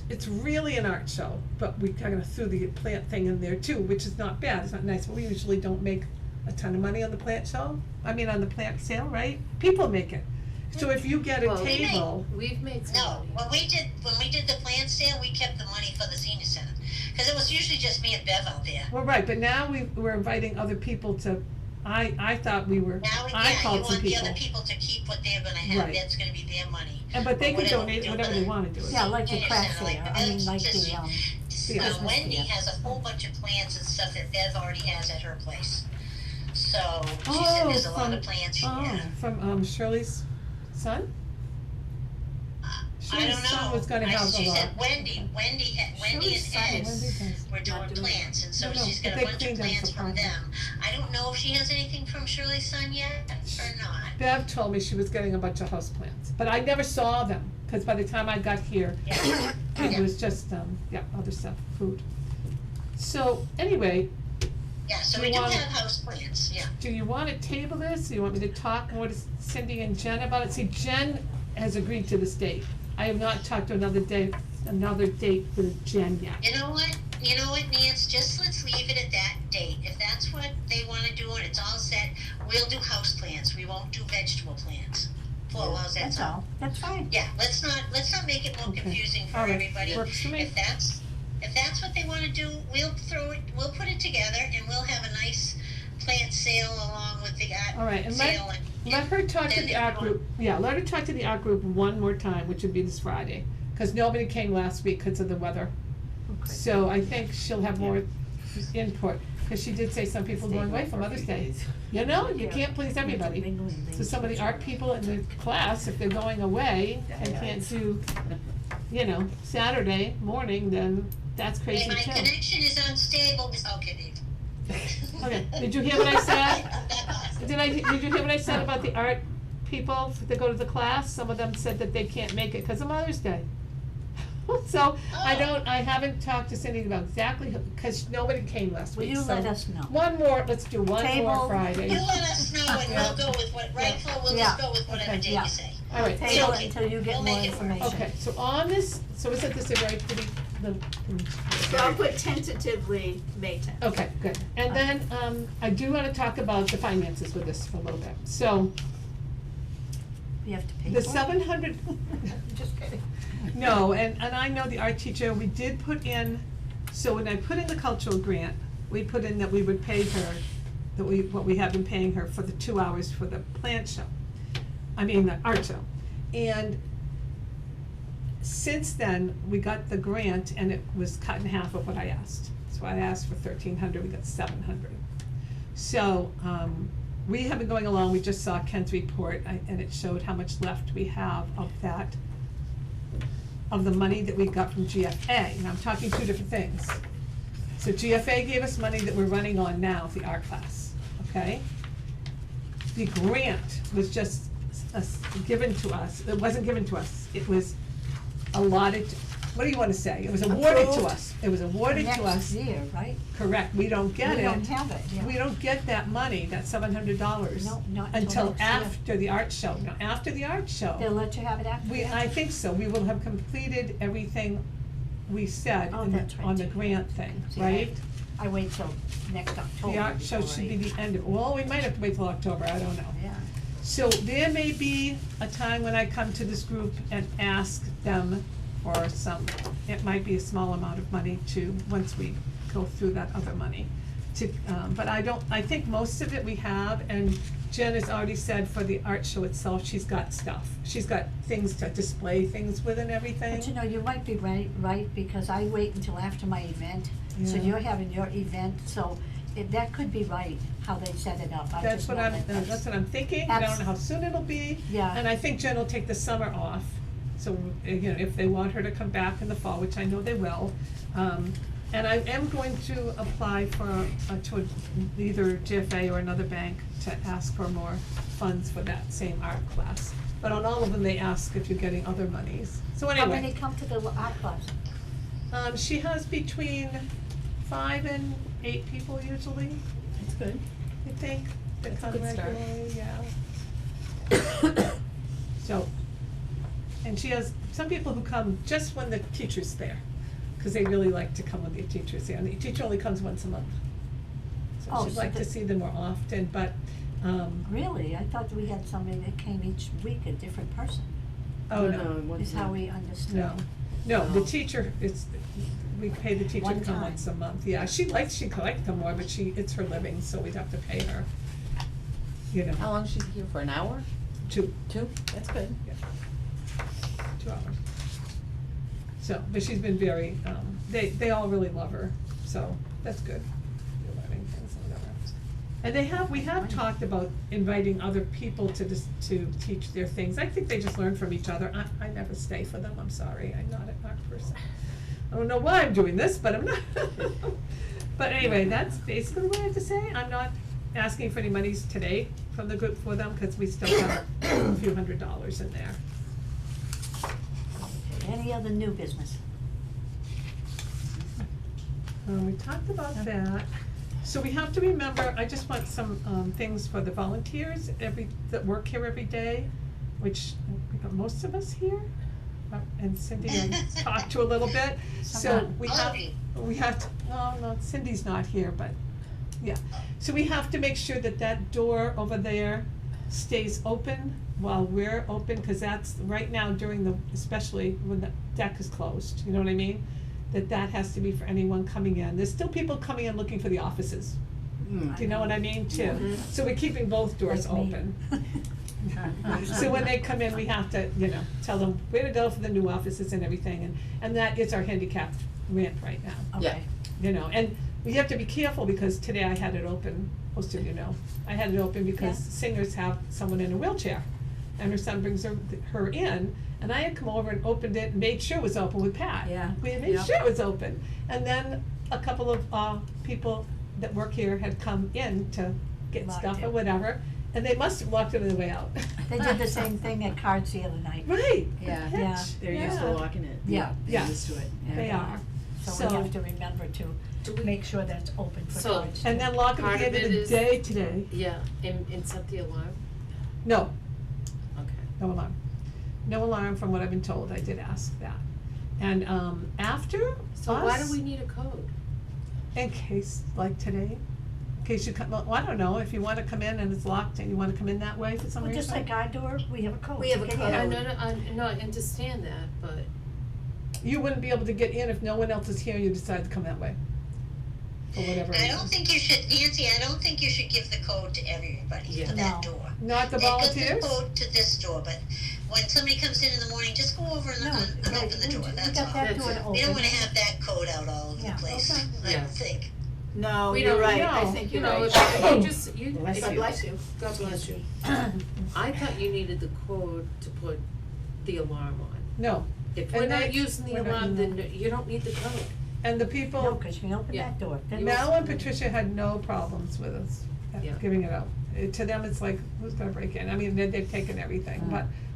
it's really an art show, but we kind of threw the plant thing in there too, which is not bad, it's not nice, but we usually don't make a ton of money on the plant show, I mean, on the plant sale, right? People make it. So if you get a Well, table, We've made some No, money. when we did the plant sale, we kept the money for the senior center, cause it was usually just me and Bev out there. well, right, but now we're inviting other people to, I thought we were, Now, I yeah, you called some want the people. other people to keep what they're gonna have, Right. that's gonna be their money. But they or can whatever we donate do whatever for they the- wanna do. Yeah, like the Senior craft center, fair, like I mean, Bev's like just- the, Yeah. Wendy atmosphere. has a whole bunch of plants and stuff that Bev already has at her place. So, she Oh, said there's a lot from- of plants, Oh, yeah. from Shirley's son? I Shirley's don't son know, was gonna have a she lot. said Wendy Shirley's son and Ed Wendy does. were doing Not doing- plants, and so No, she's but got they a bunch of cleaned up plants the from project. them. I don't know if she has anything from Shirley's son yet, or not. Bev told me she was getting a bunch of houseplants, but I never saw them, cause by the time I got here, Yeah. it was just, other stuff, food. So, anyway, Yeah, so Do we you do wanna- have house plants, yeah. do you wanna table this, do you want me to talk more to Cindy and Jen about it? See, Jen has agreed to this date. I have not talked to another date with Jen yet. You know what, Nance, just let's leave it at that date. If that's what they wanna do and it's all set, we'll do house plants, we won't do vegetable plants. Well, how's that That's sound? all, that's fine. Yeah, let's not make it more Okay. confusing for All right. everybody. Works for me. If that's what they wanna do, we'll put it together and we'll have a nice plant sale along with the All right, art and sale let her talk to then the art group, yeah, let her talk to the art group one more time, which would be this Friday, cause nobody came last week because of the weather. Okay. So I think she'll have more input, cause she did say some people going away for Mother's Day. You know, you can't please everybody. So some of the art people in the class, if they're going away and can't do, you know, Saturday morning, then that's Hey, crazy my too. connection is unstable, okay, Dave. Okay, did you hear what I said? Did you hear what I said about the art people that go to the class? Some of them said that they can't make it because of Mother's Day. So, I haven't talked to Cindy about exactly, cause nobody came last Will week, you so. let us know? One more, let's do one Table. more Friday. You let us know and we'll go with what, rightful, we'll just go with whatever Okay, day yeah. you say. All right, Table so, it until you get We'll more make it work. information. okay, so on this, so is it this is right for the, So I'll put tentatively May 10th. okay, good. And then, I do wanna talk about the finances with this for a little bit. So, You have to pay for the it? 700, Just kidding. no, and I know the art teacher, we did put in, so when I put in the cultural grant, we put in that we would pay her, what we have been paying her for the 2 hours for the plant show. I mean, the art show. And since then, we got the grant and it was cut in half of what I asked. So I asked for 1,300, we got 700. So, we have been going along, we just saw Ken's report, and it showed how much left we have of that, of the money that we got from GFA. And I'm talking two different things. So GFA gave us money that we're running on now, the art class, okay? The grant was just given to us, it wasn't given to us, it was allotted, what do you wanna say? It was awarded to Approved. us, it was awarded to us. Next year, right? Correct, we don't get it. We don't have it, yeah. We don't get that money, that $700. No, not until until next year. after the art show. Now, after the art show. They'll let you have it after that? I think so, we will have completed everything we said Oh, in that's the, right, on the too. grant thing, See, right? I wait till next October. The art show before should I- be the end of, well, we might have to wait till October, I don't know. Yeah. So there may be a time when I come to this group and ask them for some, it might be a small amount of money to, once we go through that other money. To, but I think most of it we have, and Jen has already said for the art show itself, she's got stuff. She's got things to display things with and everything. But you know, you might be right, because I wait until after my event, so Yeah. you're having your event, so that could be right, how they set it up. I That's just what know I'm, that that's what I'm thinking, I don't That's- know how soon it'll be. Yeah. And I think Jen will take the summer off, so, you know, if they want her to come back in the fall, which I know they will. And I am going to apply for, to either GFA or another bank to ask for more funds for that same art class. But on all of them, they ask if you're getting other monies. So How many anyway, come to the art class? she has between 5 and 8 people usually, That's good. I think, that That's a come good start. regularly, yeah. So, and she has some people who come just when the teacher's there, cause they really like to come when the teacher's there, and the teacher only comes once a month. Oh, So she'd so like to the- see them more often, but, Really? I thought we had somebody that came each week, a different person, oh, No, no, it wasn't. is how we understood. no, the Oh. teacher, we pay the teacher to One come time. once a month, yeah, she'd like to come more, but it's her living, so we'd have to pay her, you know, How long is she here for, an hour? 2 That's good. 2 hours. So, but she's been very, they all really love her, so that's good. They're learning things and whatever. And we have talked about inviting other people to teach their things. I think they just learn from each other. I never stay for them, I'm sorry, I'm not an art person. I don't know why I'm doing this, but I'm not. But anyway, that's basically what I have to say. I'm not asking for any monies today from the group for them, cause we still have a few $100s in there. Okay, any other new business? We talked about that. So we have to remember, I just want some, things for the volunteers that work here every day, which we got most of us here. And Cindy I talked to a little bit, so Some we All have, of you. no, Cindy's not here, but Yeah, so we have to make sure that that door over there stays open while we're open, cause that's, right now during the, especially when the deck is closed, you know what I mean? That has to be for anyone coming in. There's still people coming in looking for the offices. Mm. Do you know what I mean, too? Mhm. So we're keeping both doors Like me. open. So when they come in, we have to, tell them where to go for the new offices and everything, and that is our handicapped ramp right now, Yeah. Okay, and we have to be careful because today I had it open, most of you know. I had it open because Yeah. singers have someone in a wheelchair, and her son brings her in, and I had come over and opened it and made sure it was open with Pat. Yeah. We had made Yep. sure it was open, and then a couple of, people that work here had come in to get Locked stuff it. or whatever, and they must have locked it on the way out. they did the same thing at Cards the other night. Right. Yeah. the Yeah. hitch, They're used to yeah. locking it. Yeah, They're Yeah. used to it, yeah. They are. so we have to remember Do to we- make sure that it's open for So- Cards. And then lock them at Part the of end of it the is- day today. Yeah, and set the alarm, No, okay. no alarm. No alarm from what I've been told. I did ask that. And, after So why do us, we need a code? in case, like today, in case you come, well, I don't know, if you wanna come in and it's locked and you wanna come in that way for some Well, reason. just like our door, we have a code. We have to a get code. in. No, I understand that, but, You wouldn't be able to get in if no one else is here and you decide to come that way. For whatever I reason. don't think you should, Nancy, I don't think you should give the code to everybody Yeah. for that No. door. Not the Give volunteers? the code to this door, but when somebody comes in the morning, just go over and No, and right, open the door, we that's got all. that That's door it. open. We don't wanna have that code out all over Yeah, the place, okay. I Yeah. don't think. No, We you're don't- right, I no, think you you're know, right. if you just, you. Bless if God you. bless you. God bless you. I thought you needed the code to put the alarm on. No, If And we're not they- using the we're not alarm, using then you don't need the code. and the No, people, cause we open Yeah. that door. Then Mal and Patricia had no problems with us Yeah. giving it out. To them, it's like, who's gonna break in? I mean, they've taken everything,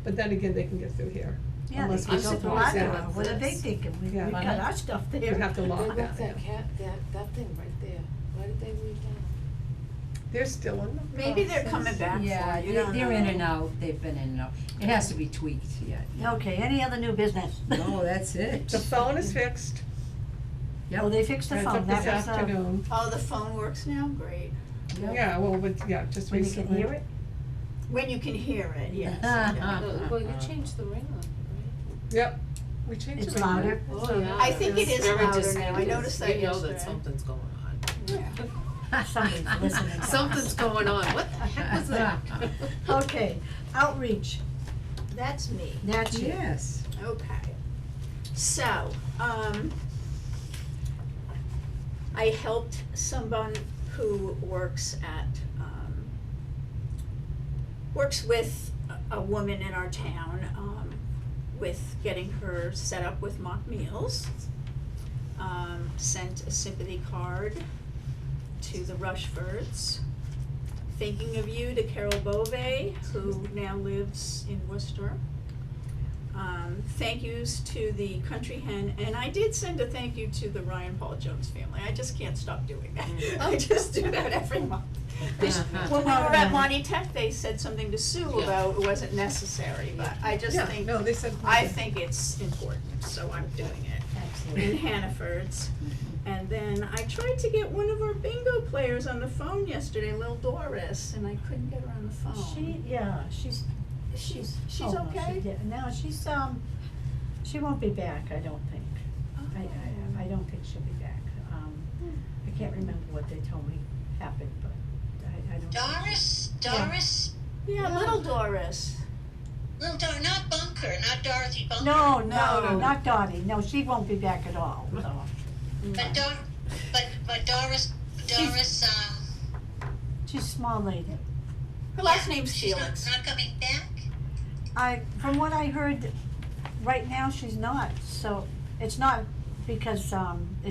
but then again, they can get through here. Yeah, Unless they we can go don't through lock our it door, up. what are they This. thinking? We Yeah. got our stuff there. We'd have to What lock about that, that yeah. that thing right there? Why did they leave that? They're still in the Maybe they're process. coming back for it, Yeah, you they're, don't they're in know. and out, they've been in and out, it has to be tweaked, yeah. Okay, any other new business? No, that's it. The phone is fixed. Oh, they fixed the It's phone, up that this was, afternoon. Oh, the phone works now, great. Yeah, well, just when you recently. can hear it? When you can hear it, yes. Well, you changed the ring on, right? Yep, we changed it. It's louder. Oh, yeah. I think it is Very louder dis- now. I it is. noticed that You know yesterday. that something's going on. Yeah. Somebody's listening. Something's going on, what the heck was that? Okay, outreach, That's me. that's you. Yes. Okay. So, I helped someone who works at, works with a woman in our town, with getting her set up with mock meals. Sent a sympathy card to the Rushfords. Thinking of you to Carol Bove, who now lives in Worcester. Thank yous to the Country Hen, and I did send a thank you to the Ryan Paul Jones family. I just can't stop doing that. I just do that every month. When we were at Monty Tech, they said something to Sue Yeah. about it wasn't necessary, but I just Yeah, think, no, they said. I think it's important, so I'm doing it. Absolutely. In Hannaford's. And then I tried to get one of our bingo players on the phone yesterday, Lil Doris, and I couldn't get her on the phone. She's She's oh, no, okay? No, she won't be back, I don't think. Oh. I don't think she'll be back. I can't remember what they told me happened, but I don't. Doris, Yeah, little Doris. little not Bunker, not Dorothy Bunker. No, No. not Dottie, no, she won't be back at all, so. But Doris, She's a small lady. Her last name's she's Felix. not coming back? From what I heard, right now she's not, so it's not because,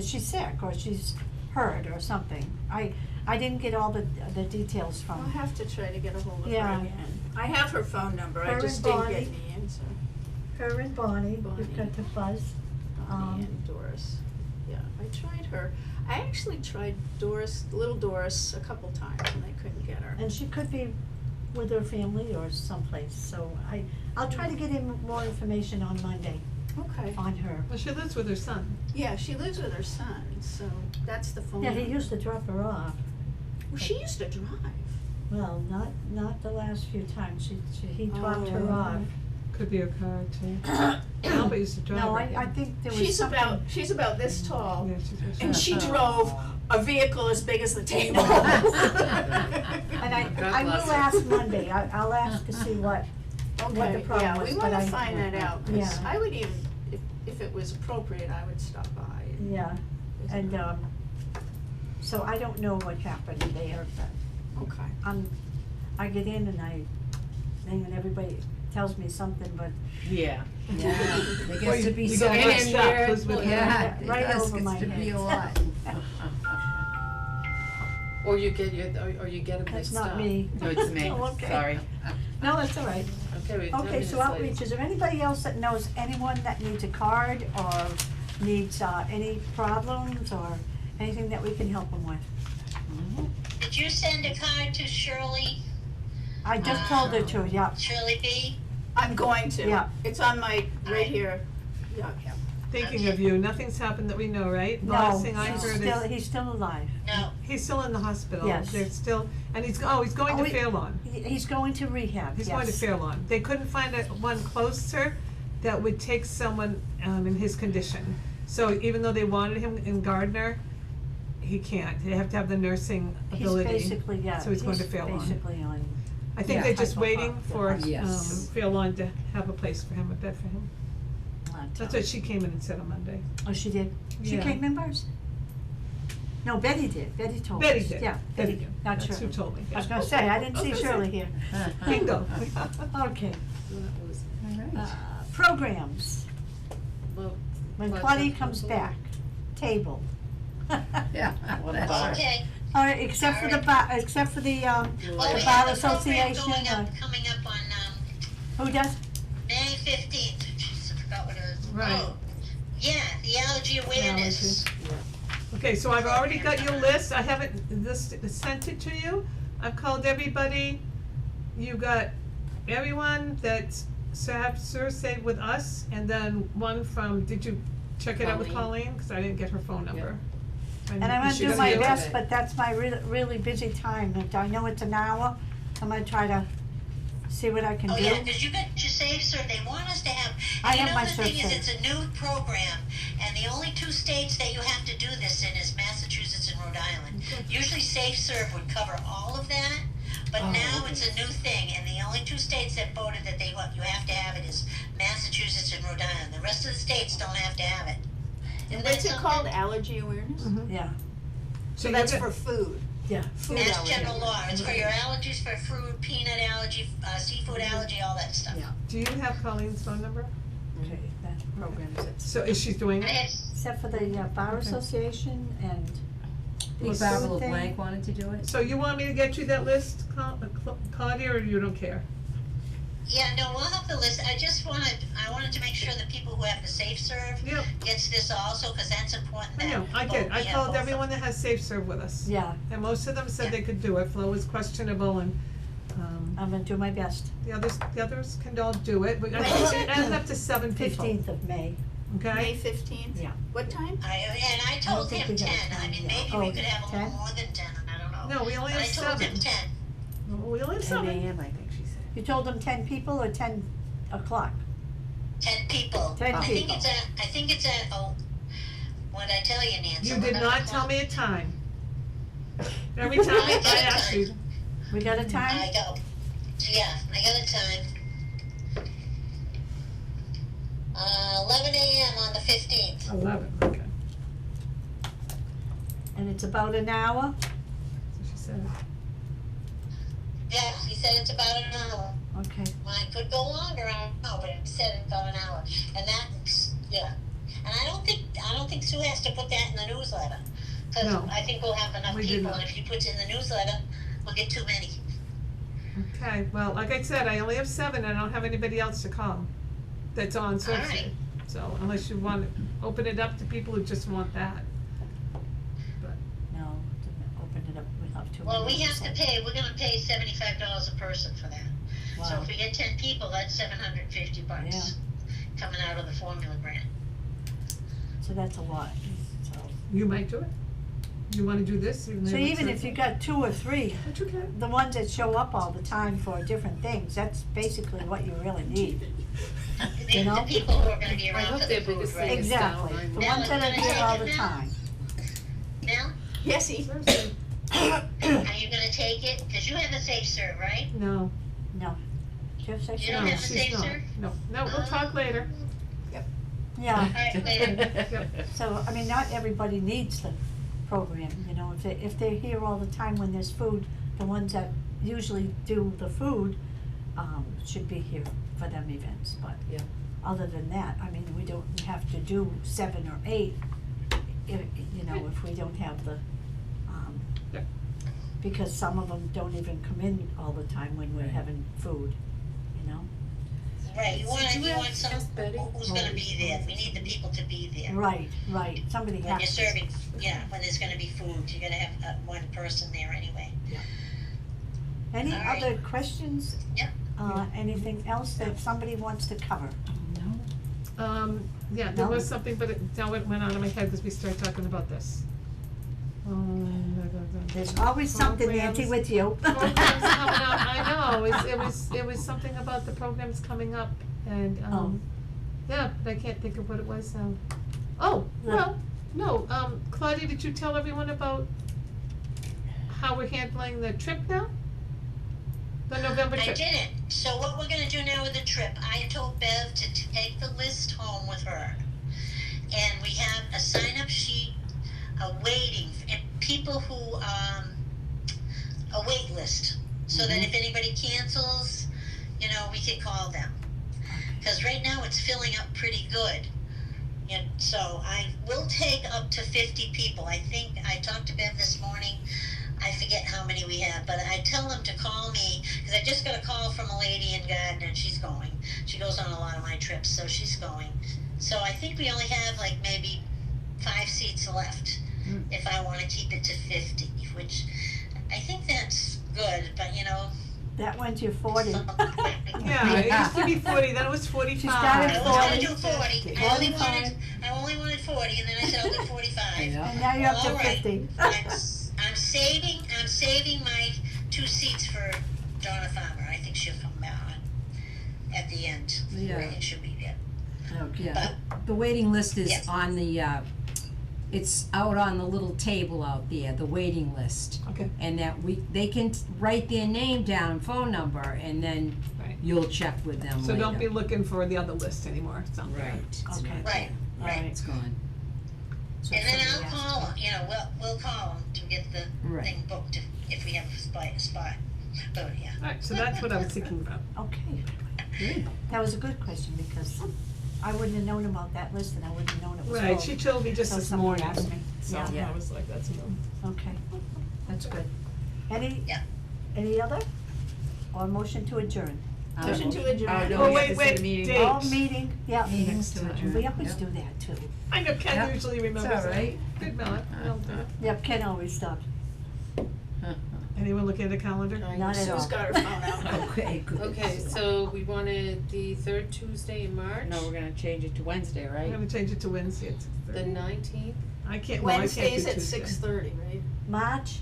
she's sick or she's hurt or something. I didn't get all the details I'll from, have to try to get a hold of Yeah. her again. I have her phone number, I Her just and didn't Bonnie. get any answer. her and Bonnie, Bonnie. we've got to buzz. Bonnie and Doris. Yeah, I tried her. I actually tried little Doris a couple times and I couldn't get her. And she could be with her family or someplace, so I'll try to get him more information on Monday Okay. on her. Well, she lives with her son. Yeah, she lives with her son, so that's the phone Yeah, number. he used to drop her off. Well, she used to drive. Well, not the last few times, he dropped her Oh. off. Could be a car too. Albert used to drive No, her. I think there was She's something. she's about this tall, Yeah, she's very and short. she drove a vehicle as big as the table. And I bless will her. ask Monday, I'll ask to see what the Okay, problem yeah, was, we but wanna I- find that out, 'cause Yeah. I would even, if it was appropriate, I would stop by and Yeah, visit and, her. so I don't know what happened there, but Okay. I get in and everybody tells me something, but Yeah. Yeah, there Or gets to be you so get much mixed up, there. who's with Yeah, who. it Right does, over my gets to be head. a lot. Or you get or you get them That's mixed up. not me. No, it's me, Oh, okay. sorry. No, that's all right. Okay, we have 10 Okay, minutes so left. outreach, is there anybody else that knows anyone that needs a card or needs, any problems or anything that we can help them with? Did you send a card to Shirley, I just told her to, yeah, Shirley B? I'm going to. Yeah. It's on my, right here. Yeah. Thinking of you, nothing's happened that we know, right? The last no, thing I heard is, he's still alive. No. he's still in the hospital. Yes. They're still, and he's going Oh, to he- Fairlawn. He's going to rehab, He's yes. going to Fairlawn. They couldn't find one closer that would take someone, in his condition. So even though they wanted him in Gardner, he can't. They have to have the nursing ability. He's basically, yeah, So he's going to Fairlawn. basically on, I think Yeah. they're just waiting Hypopop, for, Yes. Fairlawn to have a place for him, a bed for him. on That's top. what she came in and said on Monday. Oh, she did? She Yeah. came in first? No, Betty did, Betty told us. Betty did. Yeah, Betty did, not That's Shirley. who told me. I was gonna say, I didn't see Okay. Shirley here. Bingo. Okay, That was- programs, well, when Claudia Claudia comes comes back, table. Yeah. What that's about- right. Okay. All right, except for the except for the, Well, the we bar have a program association, going up, coming up on, who does? May 15th. Jeez, I forgot what it was. Right. Oh, yeah, the allergy awareness. Okay, so I've already got your list, I haven't sent it to you, I've called everybody, you got everyone that's Survey with us, and then one from, did you check it out with Colleen, cause I didn't get her phone number. And I'm gonna She do got my you? best, but that's my really busy time, and I know it's an hour, I'm gonna try to see what I can Oh, do. yeah, cause you got your Safe Serve, they want us to have, I and have my the thing Safe is, Serve. it's a new program, and the only two states that you have to do this in is Massachusetts and Rhode Island. Usually Safe Serve would cover all of that, but Oh, now it's a new thing, and the only two states that voted that you have to have it is Massachusetts and Rhode Island, the rest of the states don't have to have it. Isn't that What's it something? called, allergy awareness? Mhm. Yeah, So you that's got- for food. yeah. Food Mass allergy. general law, it's for your allergies, for fruit, peanut allergy, seafood allergy, all that stuff. Yeah. Do you have Colleen's phone number? Okay, that program's it. So is she doing I it? have Except for the bar Okay. association and the Well, Barbara food thing. LeBlanc wanted to do it? So you want me to get you that list, Claudia, or you don't care? Yeah, no, we'll have the list, I wanted to make sure that people who have the Safe Serve Yep, gets this also, cause that's important I that know, I both- did, I we have called both of everyone them. that has Safe Serve with us. Yeah, And most of them said they could do it, Flo was questionable and, I'm gonna do my best. the others can all do it, but I When think is it it? adds up to 7 people, 15th of May. okay? May 15th? Yeah. What time? I told think him we got 10, I time mean, yet. maybe Oh, we could have a 10? little more than 10, I don't know. No, we only But have I told 7. him 10, We only have 10 7. AM, I think she said. You told them 10 people or 10 o'clock? 10 people. 10 I think people. it's at, what'd I tell you, Nancy? You did 11 not o'clock? tell me a time. Every time I asked you, We got a time? I got a time. 11 AM on the 15th. 11, okay, And it's about an hour? so she said. Yeah, he said it's about an hour. Okay. Well, it could go longer, I don't know, but it said it's about an hour. And that's, yeah. And I don't think Sue has to put that in the newsletter. Cause No. I think we'll have enough We do people, not. and if she puts it in the newsletter, we'll get too many. Okay, well, like I said, I only have 7, I don't have anybody else to call that's on Survey. Alright. So unless you want to open it up to people who just want that. No, to open it up, we have to. Well, we have to pay, we're gonna pay $75 a person for that. So Wow. if we get 10 people, that's $750 Yeah. coming out of the formula grant. So that's a lot, so. You might do it. You wanna do this? So even if you got 2 or 3, That's okay. the ones that show up all the time for different things, that's basically what you really need. You know? The people who are gonna be I around hope for their the food, biggest right? thing is down. Exactly, the Now, ones that are I'm gonna here take all it the now. time. Mel, Yesy. are you gonna take it? Cause you have a safe serve, right? No, No. Do you have You section? don't no, have a she's safe not. serve? No, we'll talk later. Yeah, Alright, later. so, I mean, not everybody needs the program, you know, if they're here all the time when there's food, the ones that usually do the food, should be here for them events, but Yeah. other than that, I mean, we don't have to do 7 or 8, if, you know, if we don't have the, Yeah. because some of them don't even come in all the time when we're Right. having food, you know? Right, you Did you want ask some, Betty? who's gonna be there, we need the people to be there. Right, somebody When you're has to. serving, yeah, when there's gonna be food, you're gonna have one person there anyway. Any All right. other questions? Yep. Anything else that somebody wants to cover? Yeah, there No? was something, but it, now it went out of my head as we started talking about this. There's always something, Nancy, Programs. with you. Programs coming up, I know, it was something about the programs coming up, and, yeah, but I can't think of what it was, oh, well, no, Claudia, did you tell everyone about how we're handling the trip now? The November I trip? didn't, so what we're gonna do now with the trip, I told Bev to take the list home with her. And we have a sign-up sheet, a waiting, and people who, a wait list. So that if anybody cancels, you know, we can call them. Cause right now it's filling up pretty good. And so I will take up to 50 people. I think, I talked to Bev this morning, I forget how many we have, but I tell them to call me, cause I just got a call from a lady in Gardner and she's going. She goes on a lot of my trips, so she's going. So I think we only have like maybe 5 seats left, if I wanna keep it to 50, which I think that's good, but you know. That went to 40. Yeah, it used to be 40, then it was 45. She started I was gonna do 40. 40, I only wanted 40, and then I said I'll do 45. And now you're up to All right. 50. I'm saving my 2 seats for Donna Farmer. I think she'll come on at the end. Yeah. I think she'll be there. Yeah, the waiting list is Yes. on the, it's out on the little table out there, the waiting list. Okay, And that they can write their name down, phone number, and then right. you'll check with them later. So don't be looking for the other list anymore, it's not there. Right, it's Okay. not Right, there. right. It's gone. So And then I'll somebody asked. call them, you know, we'll call them to get the Right. thing booked if we have a spot. But yeah. Alright, so that's what I was thinking about. Okay, Good. that was a good question, because I wouldn't have known about that list, and I wouldn't have known it was Right, full. she told me just So this somebody morning, asked me. so Yeah. I was like, that's new. Okay, that's good. Any Yeah. other? Or motion to adjourn? Motion to adjourn. Oh, wait, date. Oh, meeting, yeah. Meetings to adjourn. We always Yep. do that too. I know Ken Yeah, usually It's remembers all that. right. Good, Mel, well done. Yep, Ken always stops. Anyone looking at the calendar? Not at all. Sue's got her phone out. Okay, good. Okay, so we wanted the 3rd Tuesday in March, No, we're gonna change it to Wednesday, right? I'm gonna change it to Wednesday at 6:30. the 19th. I can't, well, I can't do Wednesdays at Tuesday. 6:30, right? March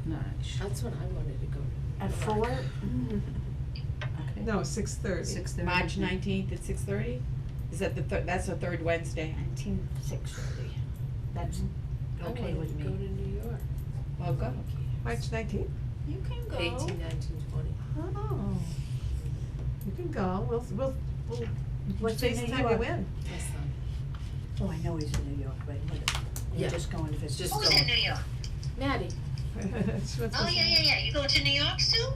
March. That's what I wanted to go to. at 4? Okay. No, 6:30. 6:30. March 19th at 6:30? Is that that's the 3rd Wednesday? 6:30. That's okay with I wanted to go me. to New York. Well, go. March 19th? You can go. 18, 19, 20. Oh. You can go, we'll What's in New FaceTime York? you in. That's fine. Oh, I know he's in New York, right? You're Yeah. just going to visit. Just Who's in New York? Maddie, She wants Oh, to- yeah. You going to New York, Sue?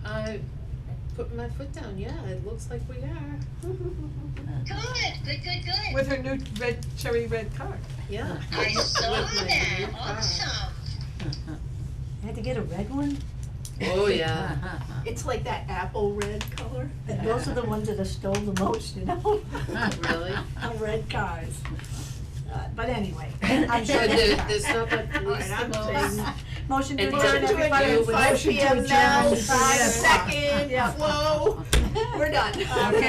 I put my foot down, yeah, it looks like we are. Good. With her new cherry red car. Yeah. I saw With my that, new car. awesome. I had to get a red one? Oh, yeah. It's like that apple red color. And those are the ones that are stole the most, you know? Really? The red cars. But anyway, I'm sure So next there's time. not like police Alright, I'm department? saying- Motion to And adjourn, motion to everybody. adjourn. Five Motion to PM now, adjourn. 5 Yes. seconds, Yeah. whoa, we're done. Okay.